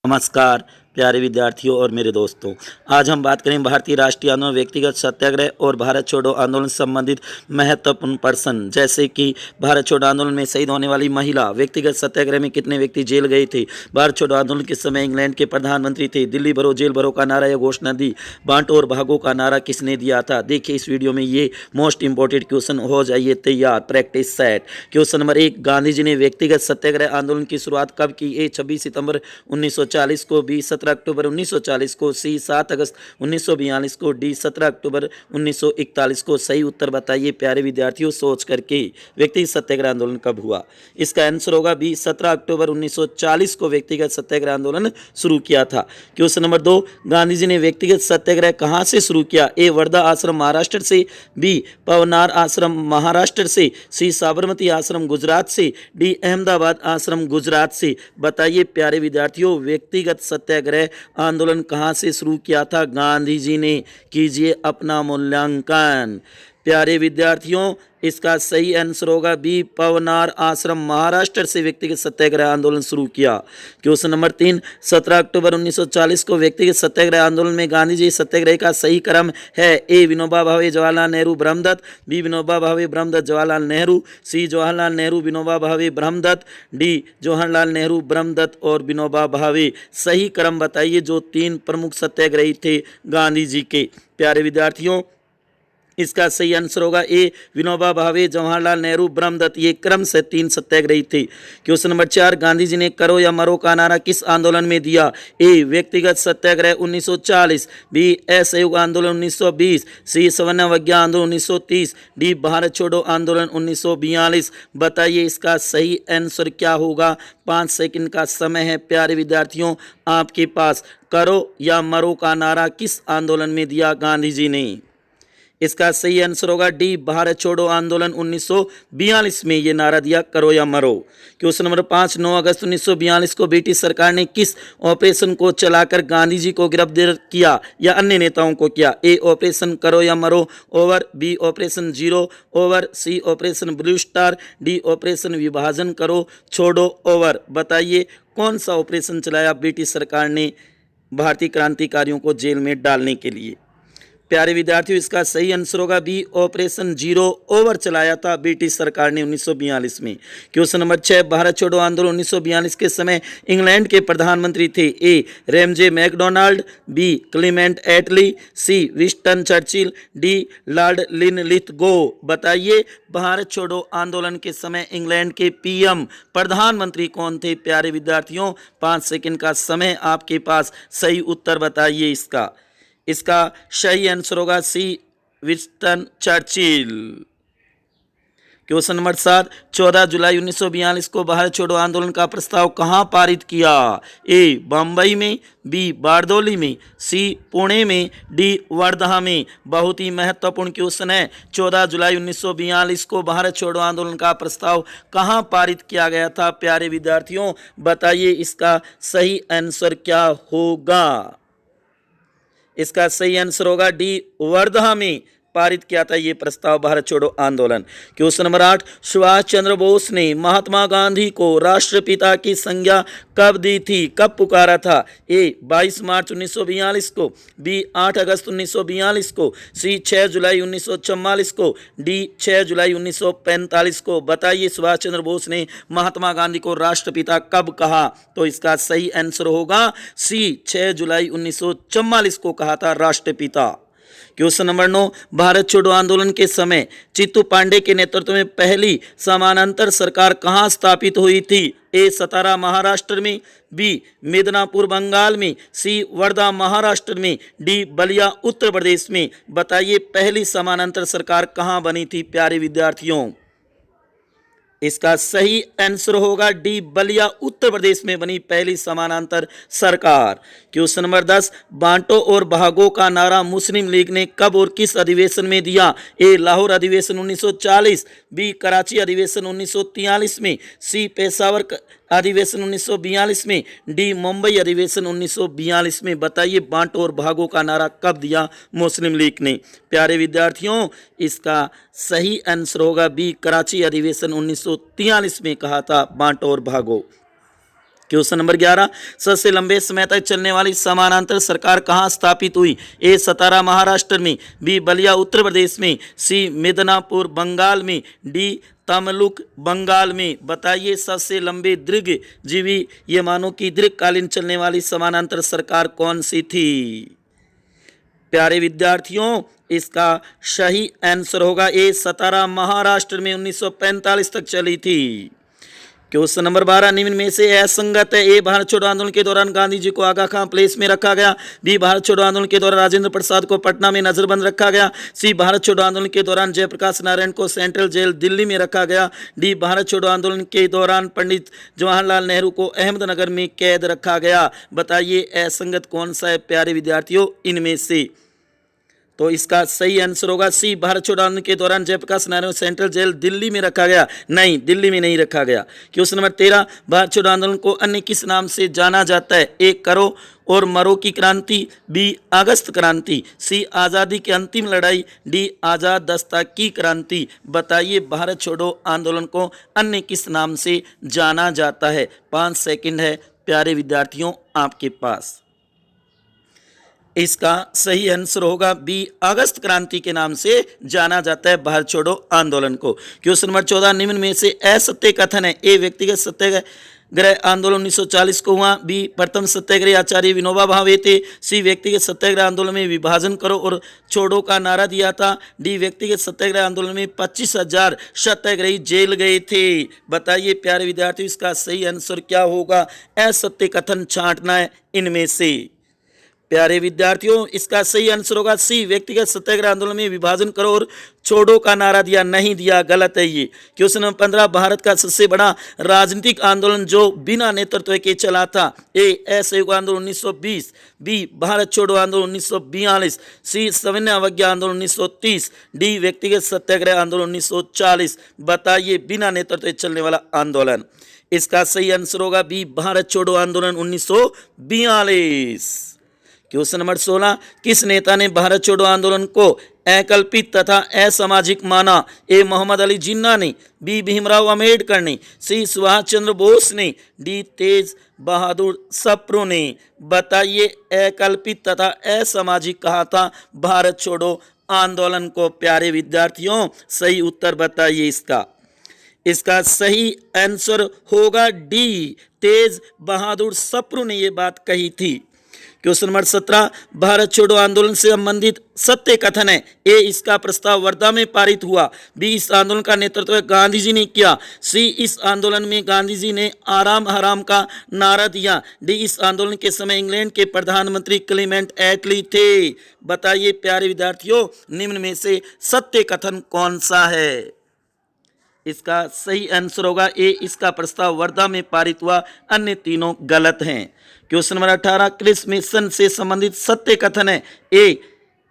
नमस्कार प्यारे विद्यार्थियों और मेरे दोस्तों। आज हम बात करें भारतीय राष्ट्रीय आंदोलन, व्यक्तिगत सत्याग्रह और भारत छोड़ो आंदोलन से संबंधित महत्वपूर्ण प्रश्न, जैसे कि भारत छोड़ो आंदोलन में शहीद होने वाली महिला, व्यक्तिगत सत्याग्रह में कितने व्यक्ति जेल गए थे, भारत छोड़ो आंदोलन के समय इंग्लैंड के प्रधानमंत्री थे, दिल्ली भरो जेल भरो का नारा या घोषणा दी, बांटो और भागो का नारा किसने दिया था। देखिए इस वीडियो में ये मोस्ट इंपॉर्टेंट क्वेश्चन, हो जाइए तैयार, practice set. Question number 1, Gandhi ji ने व्यक्तिगत सत्याग्रह आंदोलन की शुरुआत कब की। ए 26 सितंबर 1940 को, बी 17 अक्टूबर 1940 को, सी 7 अगस्त 1942 को, डी 17 अक्टूबर 1941 को। सही उत्तर बताइए प्यारे विद्यार्थियों सोच करके। व्यक्तिगत सत्याग्रह आंदोलन कब हुआ? इसका आंसर होगा बी 17 अक्टूबर 1940 को व्यक्तिगत सत्याग्रह आंदोलन शुरू किया था। क्वेश्चन नंबर 2, गांधी जी ने व्यक्तिगत सत्याग्रह कहां से शुरू किया। ए वर्धा आश्रम महाराष्ट्र से, बी पवनार आश्रम महाराष्ट्र से, सी साबरमती आश्रम गुजरात से, डी अहमदाबाद आश्रम गुजरात से। बताइए प्यारे विद्यार्थियों व्यक्तिगत सत्याग्रह आंदोलन कहां से शुरू किया था गांधी जी ने। कीजिए अपना मूल्यांकन। प्यारे विद्यार्थियों इसका सही आंसर होगा बी पवनार आश्रम महाराष्ट्र से व्यक्तिगत सत्याग्रह आंदोलन शुरू किया। क्वेश्चन नंबर 3, 17 अक्टूबर 1940 को व्यक्तिगत सत्याग्रह आंदोलन में गांधी जी सत्याग्रह का सही क्रम है। ए विनोबा भावे जवाहरलाल नेहरू ब्रह्मदत्त, बी विनोबा भावे ब्रह्मदत्त जवाहरलाल नेहरू, सी जवाहरलाल नेहरू विनोबा भावे ब्रह्मदत्त, डी जवाहरलाल नेहरू ब्रह्मदत्त और विनोबा भावे। सही क्रम बताइए जो 3 प्रमुख सत्याग्रही थे गांधी जी के। प्यारे विद्यार्थियों इसका सही आंसर होगा ए विनोबा भावे जवाहरलाल नेहरू ब्रह्मदत्त, ये क्रम से 3 सत्याग्रही थे। क्वेश्चन नंबर 4, गांधी जी ने करो या मरो का नारा किस आंदोलन में दिया। ए व्यक्तिगत सत्याग्रह 1940, बी असहयोग आंदोलन 1920, सी सवर्ण अवज्ञा आंदोलन 1930, डी भारत छोड़ो आंदोलन 1942। बताइए इसका सही आंसर क्या होगा। 5 सेकंड का समय है प्यारे विद्यार्थियों आपके पास। करो या मरो का नारा किस आंदोलन में दिया गांधी जी ने। इसका सही आंसर होगा डी भारत छोड़ो आंदोलन 1942 में ये नारा दिया, करो या मरो। क्वेश्चन नंबर 5, 9 अगस्त 1942 को ब्रिटिश सरकार ने किस ऑपरेशन को चलाकर गांधी जी को गिरफ्तार किया या अन्य नेताओं को किया। ए ऑपरेशन करो या मरो over, B operation zero over, C operation Blue Star, D operation विभाजन करो छोड़ो ओवर। बताइए कौन सा ऑपरेशन चलाया ब्रिटिश सरकार ने भारतीय क्रांतिकारियों को जेल में डालने के लिए। प्यारे विद्यार्थियों इसका सही आंसर होगा बी ऑपरेशन जीरो ओवर चलाया था ब्रिटिश सरकार ने 1942 में। क्वेश्चन नंबर 6, भारत छोड़ो आंदोलन 1942 के समय इंग्लैंड के प्रधानमंत्री थे। A Ramsay MacDonald, B Clement Attlee, C Winston Churchill, D Lord Linlithgow. बताइए भारत छोड़ो आंदोलन के समय इंग्लैंड के पीएम प्रधानमंत्री कौन थे प्यारे विद्यार्थियों। 5 सेकंड का समय आपके पास। सही उत्तर बताइए इसका सही आंसर होगा सी विंस्टन चर्चिल। क्वेश्चन नंबर 7, 14 जुलाई 1942 को भारत छोड़ो आंदोलन का प्रस्ताव कहां पारित किया। ए बम्बई में, बी बारदौली में, सी पुणे में, डी वर्धा में। बहुत ही महत्वपूर्ण क्वेश्चन है। 14 जुलाई 1942 को भारत छोड़ो आंदोलन का प्रस्ताव कहां पारित किया गया था प्यारे विद्यार्थियों। बताइए इसका सही आंसर क्या होगा। इसका सही आंसर होगा डी वर्धा में पारित किया था ये प्रस्ताव भारत छोड़ो आंदोलन। क्वेश्चन नंबर 8, सुभाष चंद्र बोस ने महात्मा गांधी को राष्ट्रपिता की संज्ञा कब दी थी, कब पुकारा था। ए 22 मार्च 1942 को, बी 8 अगस्त 1942 को, सी 6 जुलाई 1944 को, डी 6 जुलाई 1945 को। बताइए सुभाष चंद्र बोस ने महात्मा गांधी को राष्ट्रपिता कब कहा। तो इसका सही आंसर होगा सी 6 जुलाई 1944 को कहा था राष्ट्रपिता। क्वेश्चन नंबर 9, भारत छोड़ो आंदोलन के समय चित्तू पांडे के नेतृत्व में पहली समानांतर सरकार कहां स्थापित हुई थी। ए सतारा महाराष्ट्र में, बी मिदनापुर बंगाल में, सी वर्धा महाराष्ट्र में, डी बलिया उत्तर प्रदेश में। बताइए पहली समानांतर सरकार कहां बनी थी प्यारे विद्यार्थियों। इसका सही आंसर होगा डी बलिया उत्तर प्रदेश में बनी पहली समानांतर सरकार। क्वेश्चन नंबर 10, बांटो और भागो का नारा मुस्लिम लीग ने कब और किस अधिवेशन में दिया। ए लाहौर अधिवेशन 1940, बी कराची अधिवेशन 1943 में, सी पेशावर अधिवेशन 1942 में, डी मुंबई अधिवेशन 1942 में। बताइए बांटो और भागो का नारा कब दिया मुस्लिम लीग ने। प्यारे विद्यार्थियों इसका सही आंसर होगा बी कराची अधिवेशन 1943 में कहा था बांटो और भागो। क्वेश्चन नंबर 11, सबसे लंबे समय तक चलने वाली समानांतर सरकार कहाँ स्थापित हुई? ए सतारा महाराष्ट्र में, बी बलिया उत्तर प्रदेश में, सी मिदनापुर बंगाल में, डी तमलुक बंगाल में। बताइए सबसे लंबे दीर्घजीवी ये मानो कि दीर्घकालीन चलने वाली समानांतर सरकार कौन सी थी? प्यारे विद्यार्थियों, इसका सही आंसर होगा ए सतारा महाराष्ट्र में 1945 तक चली थी। क्वेश्चन नंबर 12, निम्न में से असंगत है? ए भारत छोड़ो आंदोलन के दौरान गांधी जी को आगा खां प्लेस में रखा गया, बी भारत छोड़ो आंदोलन के दौरान राजेंद्र प्रसाद को पटना में नजरबंद रखा गया, सी भारत छोड़ो आंदोलन के दौरान जयप्रकाश नारायण को सेंट्रल जेल दिल्ली में रखा गया, डी भारत छोड़ो आंदोलन के दौरान पंडित जवाहरलाल नेहरू को अहमदनगर में कैद रखा गया। बताइए असंगत कौन सा है प्यारे विद्यार्थियों इनमें से? तो इसका सही आंसर होगा सी भारत छोड़ो आंदोलन के दौरान जयप्रकाश नारायण सेंट्रल जेल दिल्ली में रखा गया। नहीं, दिल्ली में नहीं रखा गया। क्वेश्चन नंबर 13, भारत छोड़ो आंदोलन को अन्य किस नाम से जाना जाता है? ए करो और मरो की क्रांति, बी अगस्त क्रांति, सी आज़ादी की अंतिम लड़ाई, डी आज़ाद दस्ता की क्रांति। बताइए भारत छोड़ो आंदोलन को अन्य किस नाम से जाना जाता है? 5 सेकंड है प्यारे विद्यार्थियों आपके पास। इसका सही आंसर होगा बी अगस्त क्रांति के नाम से जाना जाता है भारत छोड़ो आंदोलन को। क्वेश्चन नंबर 14, निम्न में से असत्य कथन है? ए व्यक्तिगत सत्याग्रह आंदोलन 1940 को हुआ, बी प्रथम सत्याग्रह आचार्य विनोबा भावे थे, सी व्यक्तिगत सत्याग्रह आंदोलन में विभाजन करो और छोड़ो का नारा दिया था, डी व्यक्तिगत सत्याग्रह आंदोलन में 25,000 सत्याग्रही जेल गए थे। बताइए प्यारे विद्यार्थियों इसका सही आंसर क्या होगा? असत्य कथन छांटना है इनमें से। प्यारे विद्यार्थियों इसका सही आंसर होगा सी व्यक्तिगत सत्याग्रह आंदोलन में विभाजन करो और छोड़ो का नारा दिया, नहीं दिया, गलत है ये। क्वेश्चन नंबर 15, भारत का सबसे बड़ा राजनीतिक आंदोलन जो बिना नेतृत्व के चला था? ए असहयोग आंदोलन 1920, बी भारत छोड़ो आंदोलन 1942, सी सविनय अवज्ञा आंदोलन 1930, डी व्यक्तिगत सत्याग्रह आंदोलन 1940। बताइए बिना नेतृत्व के चलने वाला आंदोलन। इसका सही आंसर होगा बी भारत छोड़ो आंदोलन 1942। क्वेश्चन नंबर 16, किस नेता ने भारत छोड़ो आंदोलन को अकल्पित तथा असामाजिक माना? ए मोहम्मद अली जिन्ना ने, बी भीमराव अम्बेडकर ने, सी सुभाष चंद्र बोस ने, डी तेज बहादुर सप्रू ने। बताइए अकल्पित तथा असामाजिक कहा था भारत छोड़ो आंदोलन को प्यारे विद्यार्थियों? सही उत्तर बताइए इसका। इसका सही आंसर होगा डी तेज बहादुर सप्रू ने ये बात कही थी। क्वेश्चन नंबर 17, भारत छोड़ो आंदोलन से संबंधित सत्य कथन है? ए इसका प्रस्ताव वर्धा में पारित हुआ, बी इस आंदोलन का नेतृत्व गांधी जी ने किया, सी इस आंदोलन में गांधी जी ने आराम हराम का नारा दिया, डी इस आंदोलन के समय इंग्लैंड के प्रधानमंत्री क्लेमेंट एटली थे। बताइए प्यारे विद्यार्थियों निम्न में से सत्य कथन कौन सा है? इसका सही आंसर होगा ए इसका प्रस्ताव वर्धा में पारित हुआ, अन्य तीनों गलत हैं। क्वेश्चन नंबर 18, क्रिस मिशन से संबंधित सत्य कथन है? ए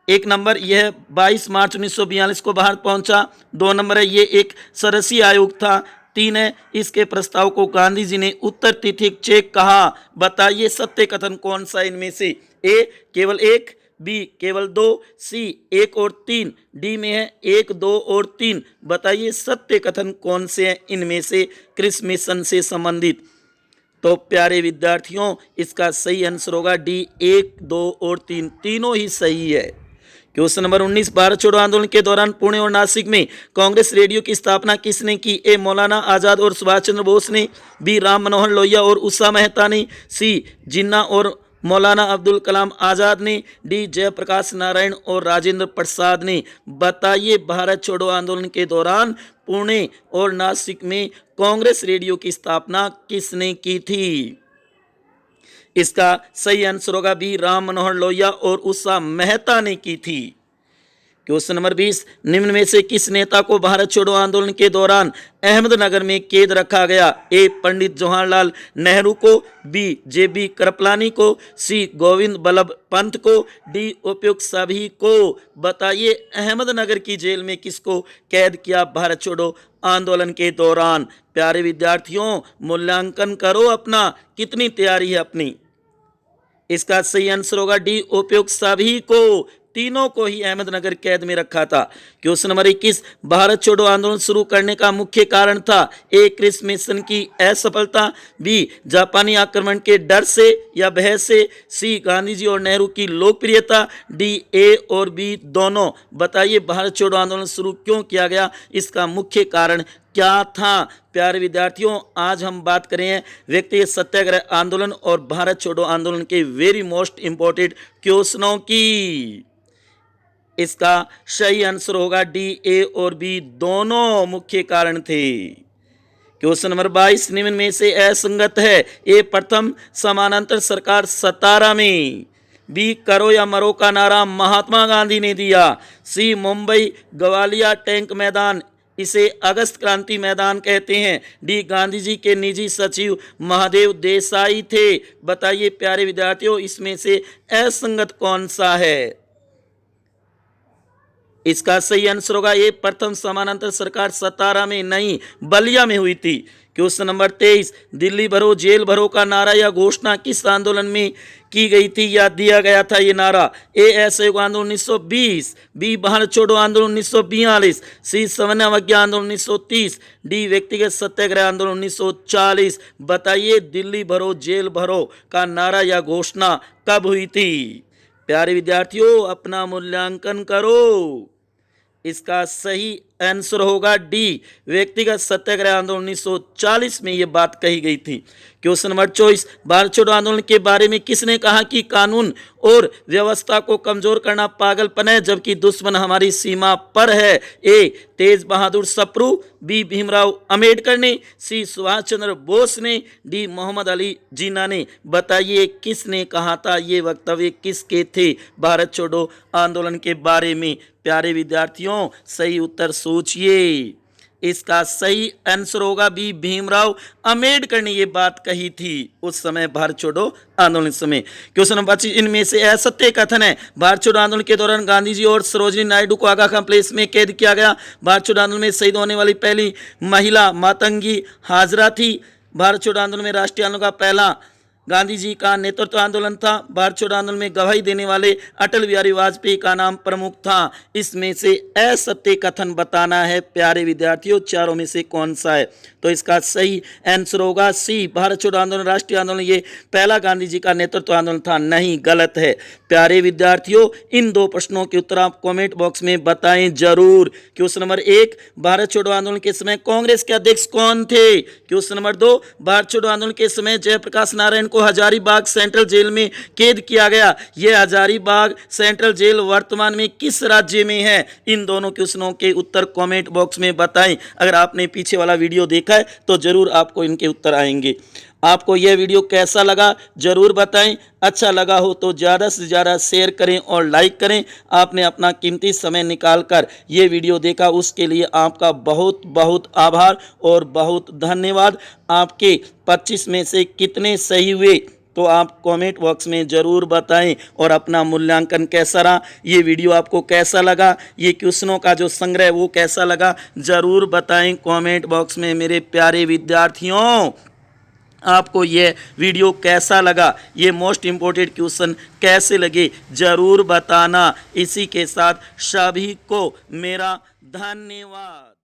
एक नंबर यह 22 मार्च 1942 को भारत पहुंचा, 2 नंबर है ये एक सरसी आयोग था, 3 है इसके प्रस्ताव को गांधी जी ने उत्तर तिथि चेक कहा। बताइए सत्य कथन कौन सा इनमें से? ए केवल 1, बी केवल 2, सी 1 और 3, डी में है 1, 2 और 3। बताइए सत्य कथन कौन से हैं इनमें से क्रिस मिशन से संबंधित? तो प्यारे विद्यार्थियों इसका सही आंसर होगा डी 1, 2 और 3, तीनों ही सही है। क्वेश्चन नंबर 19, भारत छोड़ो आंदोलन के दौरान पुणे और नासिक में कांग्रेस रेडियो की स्थापना किसने की? ए मौलाना आजाद और सुभाष चंद्र बोस ने, बी राम मनोहर लोहिया और उषा मेहता ने, सी जिन्ना और मौलाना अब्दुल कलाम आज़ाद ने, डी जयप्रकाश नारायण और राजेंद्र प्रसाद ने। बताइए भारत छोड़ो आंदोलन के दौरान पुणे और नासिक में कांग्रेस रेडियो की स्थापना किसने की थी? इसका सही आंसर होगा बी राम मनोहर लोहिया और उषा मेहता ने की थी। क्वेश्चन नंबर 20, निम्न में से किस नेता को भारत छोड़ो आंदोलन के दौरान अहमदनगर में कैद रखा गया? ए पंडित जवाहरलाल नेहरू को, बी जेबी कृपलानी को, सी गोविंद बल्लभ पंत को, डी उपयुक्त सभी को। बताइए अहमदनगर की जेल में किसको कैद किया भारत छोड़ो आंदोलन के दौरान? प्यारे विद्यार्थियों मूल्यांकन करो अपना, कितनी तैयारी है अपनी। इसका सही आंसर होगा डी उपयुक्त सभी को। तीनों को ही अहमदनगर कैद में रखा था। क्वेश्चन नंबर 21, भारत छोड़ो आंदोलन शुरू करने का मुख्य कारण था? ए, क्रिस मिशन की असफलता, बी, जापानी आक्रमण के डर से या भय से, सी, गांधी जी और नेहरू की लोकप्रियता, डी, ए और बी दोनों। बताइए भारत छोड़ो आंदोलन शुरू क्यों किया गया, इसका मुख्य कारण क्या था? प्यारे विद्यार्थियों, आज हम बात करें व्यक्तिगत सत्याग्रह आंदोलन और भारत छोड़ो आंदोलन के वेरी मोस्ट इंपॉर्टेंट क्वेश्चनों की। इसका सही आंसर होगा डी, ए और बी दोनों मुख्य कारण थे। क्वेश्चन नंबर 22 निम्न में से असंगत है? ए, प्रथम समानांतर सरकार 17 में, बी, करो या मरो का नारा महात्मा गांधी ने दिया, सी, मुंबई ग्वालियर टैंक मैदान इसे अगस्त क्रांति मैदान कहते हैं, डी, गांधी जी के निजी सचिव महादेव देसाई थे। बताइए प्यारे विद्यार्थियों, इसमें से असंगत कौन सा है? इसका सही आंसर होगा ये, प्रथम समानांतर सरकार 17 में नहीं, बलिया में हुई थी। क्वेश्चन नंबर 23, दिल्ली भरो जेल भरो का नारा या घोषणा किस आंदोलन में की गई थी या दिया गया था ये नारा? ए, असहयोग आंदोलन 1920, बी, भारत छोड़ो आंदोलन 1942, सी, सवर्ण अवज्ञा आंदोलन 1930, डी, व्यक्तिगत सत्याग्रह आंदोलन 1940। बताइए दिल्ली भरो जेल भरो का नारा या घोषणा कब हुई थी? प्यारे विद्यार्थियों, अपना मूल्यांकन करो। इसका सही आंसर होगा डी, व्यक्तिगत सत्याग्रह आंदोलन 1940 में यह बात कही गई थी। क्वेश्चन नंबर 24, भारत छोड़ो आंदोलन के बारे में किसने कहा कि कानून और व्यवस्था को कमजोर करना पागलपन है जबकि दुश्मन हमारी सीमा पर है? ए, तेज बहादुर सप्रू, बी, भीमराव अंबेडकर ने, सी, सुभाष चंद्र बोस ने, डी, मोहम्मद अली जिन्ना ने। बताइए किसने कहा था, ये वक्तव्य किसके थे भारत छोड़ो आंदोलन के बारे में? प्यारे विद्यार्थियों, सही उत्तर सोचिए। इसका सही आंसर होगा बी, भीमराव अंबेडकर ने ये बात कही थी उस समय भारत छोड़ो आंदोलन समय। क्वेश्चन नंबर 25, इनमें से असत्य कथन है? भारत छोड़ो आंदोलन के दौरान गांधी जी और सरोजिनी नायडू को आगा खां प्लेस में कैद किया गया। भारत छोड़ो आंदोलन में शहीद होने वाली पहली महिला मातंगी हाजरा थी। भारत छोड़ो आंदोलन में राष्ट्रीय आंदोलन का पहला गांधी जी का नेतृत्व आंदोलन था। भारत छोड़ो आंदोलन में गवाही देने वाले अटल बिहारी वाजपेयी का नाम प्रमुख था। इसमें से असत्य कथन बताना है प्यारे विद्यार्थियों, चारों में से कौन सा है? तो इसका सही आंसर होगा सी, भारत छोड़ो आंदोलन राष्ट्रीय आंदोलन ये पहला गांधी जी का नेतृत्व आंदोलन था। नहीं, गलत है। प्यारे विद्यार्थियों, इन दो प्रश्नों के उत्तर आप कमेंट बॉक्स में बताएं जरूर। क्वेश्चन नंबर 1, भारत छोड़ो आंदोलन के समय कांग्रेस के अध्यक्ष कौन थे? क्वेश्चन नंबर 2, भारत छोड़ो आंदोलन के समय जयप्रकाश नारायण को हजारीबाग सेंट्रल जेल में कैद किया गया। यह हजारीबाग सेंट्रल जेल वर्तमान में किस राज्य में है? इन दोनों क्वेश्चनों के उत्तर कमेंट बॉक्स में बताएं। अगर आपने पीछे वाला वीडियो देखा है तो जरूर आपको इनके उत्तर आएंगे। आपको यह वीडियो कैसा लगा जरूर बताएं। अच्छा लगा हो तो ज़्यादा से ज़्यादा शेयर करें और लाइक करें। आपने अपना कीमती समय निकालकर ये वीडियो देखा, उसके लिए आपका बहुत बहुत आभार और बहुत धन्यवाद। आपके 25 में से कितने सही हुए तो आप कमेंट बॉक्स में ज़रूर बताएं और अपना मूल्यांकन कैसा रहा, ये वीडियो आपको कैसा लगा, ये क्वेश्चनों का जो संग्रह वो कैसा लगा, ज़रूर बताएं कमेंट बॉक्स में। मेरे प्यारे विद्यार्थियों, आपको ये वीडियो कैसा लगा, ये मोस्ट इम्पोर्टेंट क्वेश्चन कैसे लगे ज़रूर बताना। इसी के साथ सभी को मेरा धन्यवाद।